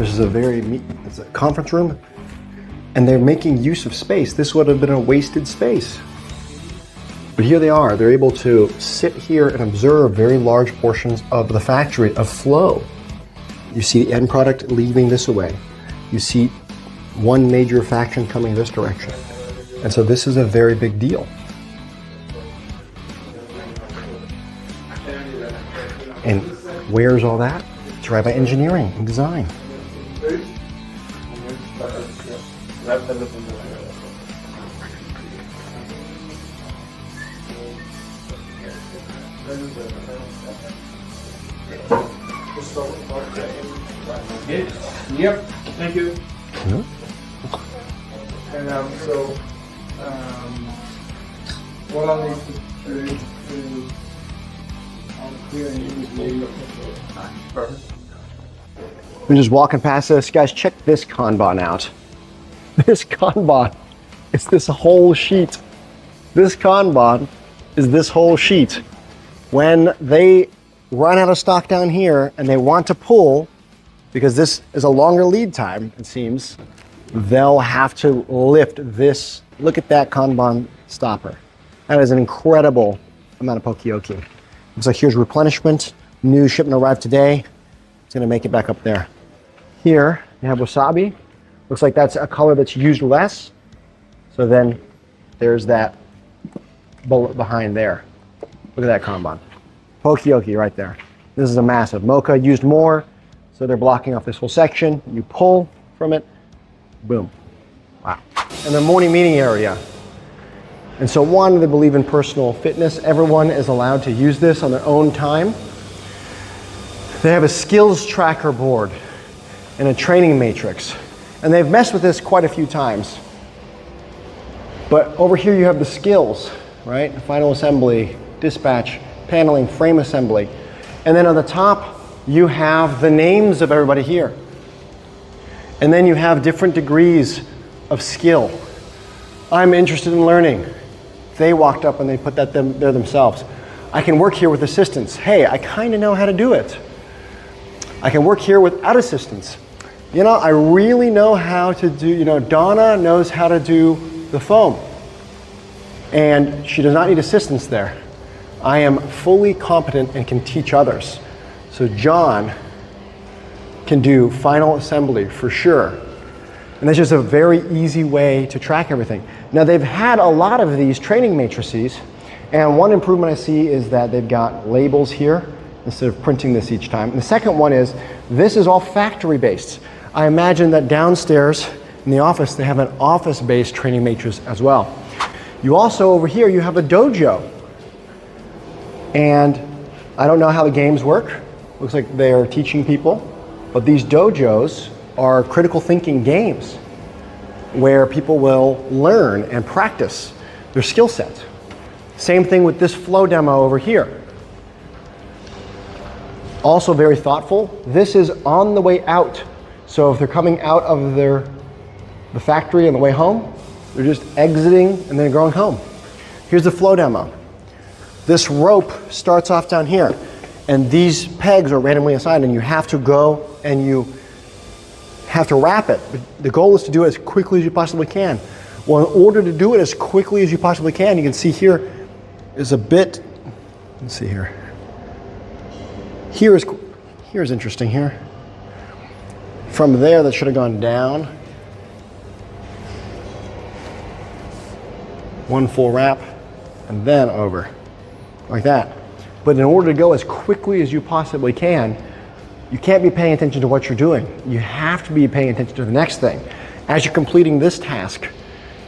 This is it's a conference room, and they're making use of space. This would have been a wasted space. But here they are. They're able to sit here and observe very large portions of the factory of flow. You see the end product leaving this way. You see one major faction coming this direction. And so this is a very big deal. And where's all that? It's right by engineering and design. Yep, thank you. Mm-hmm. And what I'll need to clear and perfect. We're just walking past this. Guys, check this Kanban out. This Kanban is this whole sheet. This Kanban is this whole sheet. When they run out of stock down here and they want to pull, because this is a longer lead time, it seems, they'll have to lift this. Look at that Kanban stopper. That is an incredible amount of poka-yoke. Looks like here's replenishment. New shipment arrived today. It's gonna make it back up there. Here, you have wasabi. Looks like that's a color that's used less. So then there's that bullet behind there. Look at that Kanban. Poka-yoke right there. This is a massive. Mocha used more, so they're blocking off this whole section. You pull from it, boom. Wow. And the morning meeting area. And so one, they believe in personal fitness. Everyone is allowed to use this on their own time. They have a skills tracker board and a training matrix. And they've messed with this quite a few times. But over here you have the skills, right? Final assembly, dispatch, paneling, frame assembly. And then on the top, you have the names of everybody here. And then you have different degrees of skill. I'm interested in learning. They walked up and they put that there themselves. I can work here with assistance. Hey, I kind of know how to do it. I can work here without assistance. You know, I really know how to do, Donna knows how to do the foam. And she does not need assistance there. I am fully competent and can teach others. So John can do final assembly for sure. And that's just a very easy way to track everything. Now they've had a lot of these training matrices, and one improvement I see is that they've got labels here instead of printing this each time. And the second one is, this is all factory based. I imagine that downstairs in the office, they have an office-based training matrix as well. You also, over here, you have a dojo. And I don't know how the games work. Looks like they're teaching people. But these dojos are critical thinking games where people will learn and practice their skill set. Same thing with this flow demo over here. Also very thoughtful. This is on the way out. So if they're coming out of the factory on the way home, they're just exiting and then going home. Here's the flow demo. This rope starts off down here, and these pegs are randomly assigned, and you have to go and you have to wrap it. The goal is to do it as quickly as you possibly can. Well, in order to do it as quickly as you possibly can, you can see here is a bit, let's see here. Here's interesting here. From there, that should have gone down. One full wrap, and then over, like that. But in order to go as quickly as you possibly can, you can't be paying attention to what you're doing. You have to be paying attention to the next thing. As you're completing this task,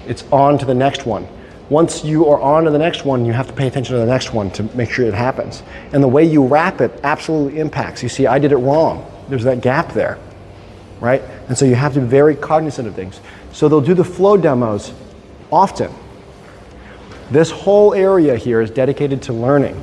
it's on to the next one. Once you are on to the next one, you have to pay attention to the next one to make sure it happens. And the way you wrap it absolutely impacts. You see, I did it wrong. There's that gap there, right? And so you have to be very cognizant of things. So they'll do the flow demos often. This whole area here is dedicated to learning.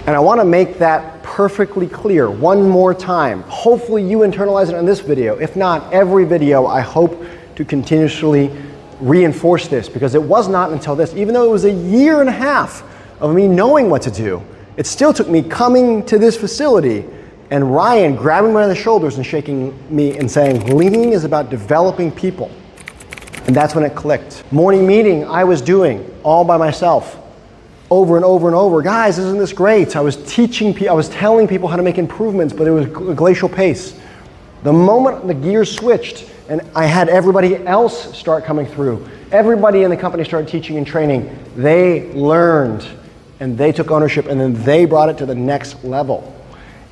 And I want to make that perfectly clear one more time. Hopefully you internalize it on this video. If not, every video I hope to continuously reinforce this, because it was not until this, even though it was a year and a half of me knowing what to do, it still took me coming to this facility And Ryan grabbing me by the shoulders and shaking me and saying, lean is about developing people. And that's when it clicked. Morning meeting I was doing all by myself, over and over and over. Guys, isn't this great? I was teaching people, I was telling people how to make improvements, but it was a glacial pace. The moment the gears switched and I had everybody else start coming through, everybody in the company started teaching and training, they learned and they took ownership and then they brought it to the next level.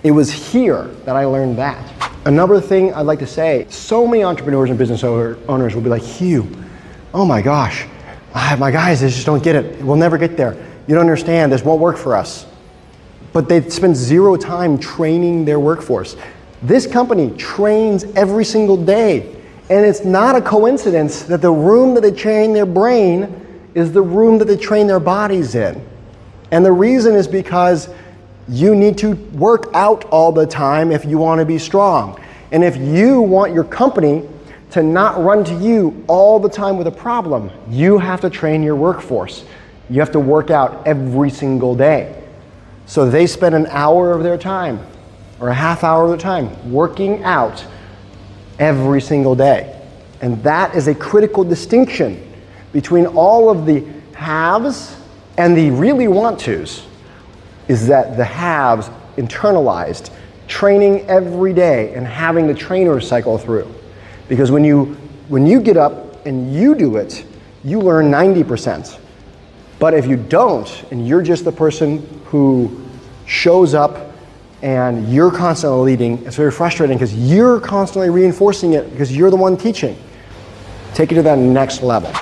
It was here that I learned that. Another thing I'd like to say, so many entrepreneurs and business owners will be like, Hugh, oh my gosh, my guys, they just don't get it. We'll never get there. You don't understand, this won't work for us. But they spend zero time training their workforce. This company trains every single day. And it's not a coincidence that the room that they train their brain is the room that they train their bodies in. And the reason is because you need to work out all the time if you want to be strong. And if you want your company to not run to you all the time with a problem, you have to train your workforce. You have to work out every single day. So they spend an hour of their time or a half hour of their time working out every single day. And that is a critical distinction between all of the haves and the really want tos. Is that the haves internalized training every day and having the trainers cycle through. Because when you get up and you do it, you learn 90%. But if you don't, and you're just the person who shows up and you're constantly leading, it's very frustrating because you're constantly reinforcing it because you're the one teaching. Take it to that next level.